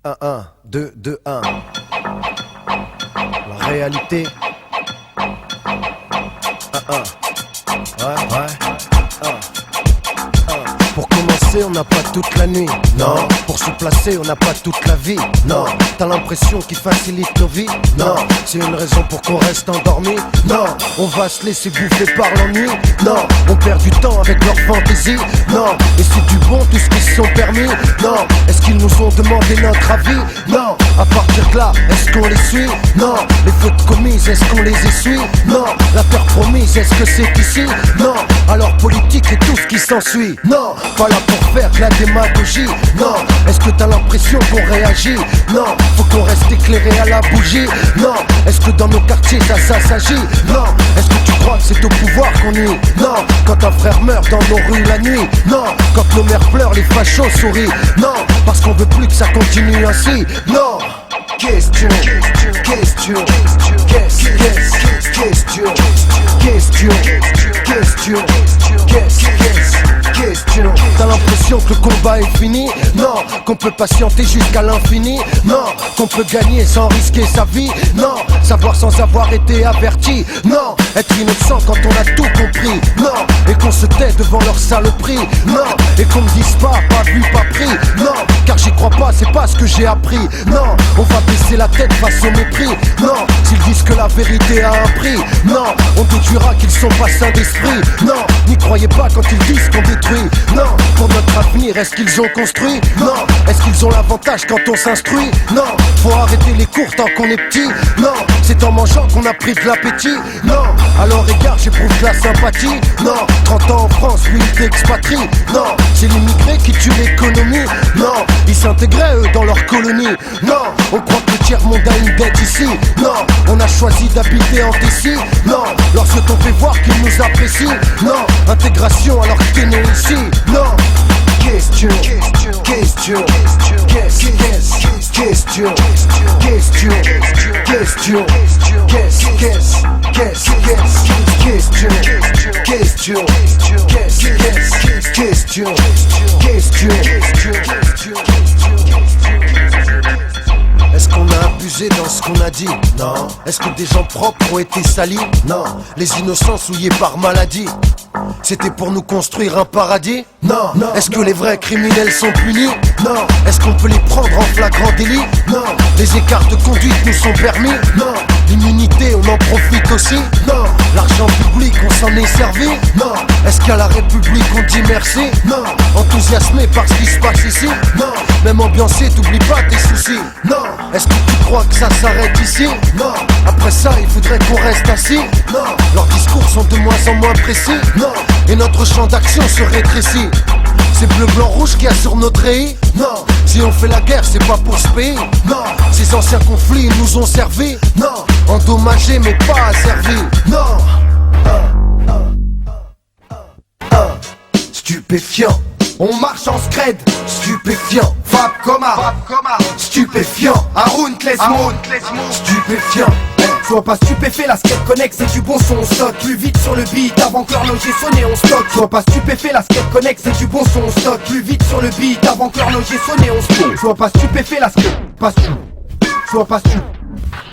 1, 2, 2, 1. La réalité. 1. Ouais. Pour commencer, on n'a pas toute la nuit. Non. Pour se placer, on n'a pas toute la vie. Non. T'as l'impression qu'ils facilitent nos vies. Non. C'est une raison pour qu'on reste endormi. Non. On va se laisser bouffer par l'ennui. Non. On perd du temps avec leur fantaisie. Non. Et c'est du bon tout ce qu'ils se sont permis. Non. Est-ce qu'ils nous ont demandé notre avis? Non. À partir de là, est-ce qu'on les suit? Non. Les fautes commises, est-ce qu'on les essuie? Non. La terre promise, est-ce que c'est ici? Non. Alors politique et tout ce qui s'ensuit. Non. Pas là pour faire de la démagogie. Non. Est-ce que t'as l'impression qu'on réagit? Non. Faut qu'on reste éclairé à la bougie. Non. Est-ce que dans nos quartiers ça s'agit? Non. Est-ce que tu crois que c'est au pouvoir qu'on nuit? Non. Quand un frère meurt dans nos rues la nuit. Non. Quand nos mères pleurent, les fachos sourient. Non. Parce qu'on veut plus que ça continue ainsi. Non. Question. T'as l'impression que le combat est fini? Non. Qu'on peut patienter jusqu'à l'infini? Non. Qu'on peut gagner sans risquer sa vie? Non. Savoir sans avoir été averti? Non. Être innocent quand on a tout compris? Non. Et qu'on se tait devant leur saloperie? Non. Et qu'on me dise pas vu, pas pris? Non. Car j'y crois pas, c'est pas ce que j'ai appris. Non. On va baisser la tête face au mépris. Non. S'ils disent que la vérité a un prix? Non. On déduira qu'ils sont pas sains d'esprit. Non. N'y croyez pas quand ils disent qu'on détruit. Non. Pour notre avenir, est-ce qu'ils ont construit? Non. Est-ce qu'ils ont l'avantage quand on s'instruit? Non. Faut arrêter les cours tant qu'on est petit. Non. C'est en mangeant qu'on a pris de l'appétit. Non. Alors égard, j'éprouve de la sympathie. Non. 30 ans en France, lui il t'expatrie. Non. C'est l'immigré qui tue l'économie. Non. Ils s'intégraient eux dans leur colonie. Non. On croit que le tiers-monde a une dette ici. Non. On a choisi d'habiter en Tessie. Non. Lorsque t'on fait voir qu'ils nous apprécient. Non. Intégration alors que t'es né ici. Non. Question. Est-ce qu'on a abusé dans ce qu'on a dit? Non. Est-ce que des gens propres ont été salis? Non. Les innocents souillés par maladie, c'était pour nous construire un paradis? Non. Est-ce que les vrais criminels sont punis? Non. Est-ce qu'on peut les prendre en flagrant délit? Non. Les écarts de conduite nous sont permis? Non. L'immunité, on en profite aussi? Non. L'argent public, on s'en est servi? Non. Est-ce qu'à la République on dit merci? Non. Enthousiasmé par ce qui se passe ici? Non. Même ambiancé, t'oublies pas tes soucis? Non. Est-ce que tu crois que ça s'arrête ici? Non. Après ça, il faudrait qu'on reste assis? Non. Leurs discours sont de moins en moins précis? Non. Et notre champ d'action se rétrécit. C'est bleu, blanc, rouge qu'il y a sur notre pays? Non. Si on fait la guerre, c'est pas pour ce pays? Non. Ces anciens conflits nous ont servi? Non. Endommagés mais pas asservis? Non. Stupéfiant. On marche en scred. Stupéfiant. Fab Coma. Stupéfiant. Haroun Klesmo. Stupéfiant. Sois pas stupéfait, la skate connect, c'est du bon son, on stocke plus vite sur le beat, avant que l'horloger sonne on stocke. Sois pas stupéfait, la skate connect, c'est du bon son, on stocke plus vite sur le beat, avant que l'horloger sonne on stocke. Sois pas stupéfait, la skate, pas stupéfait. Sois pas stupéfait.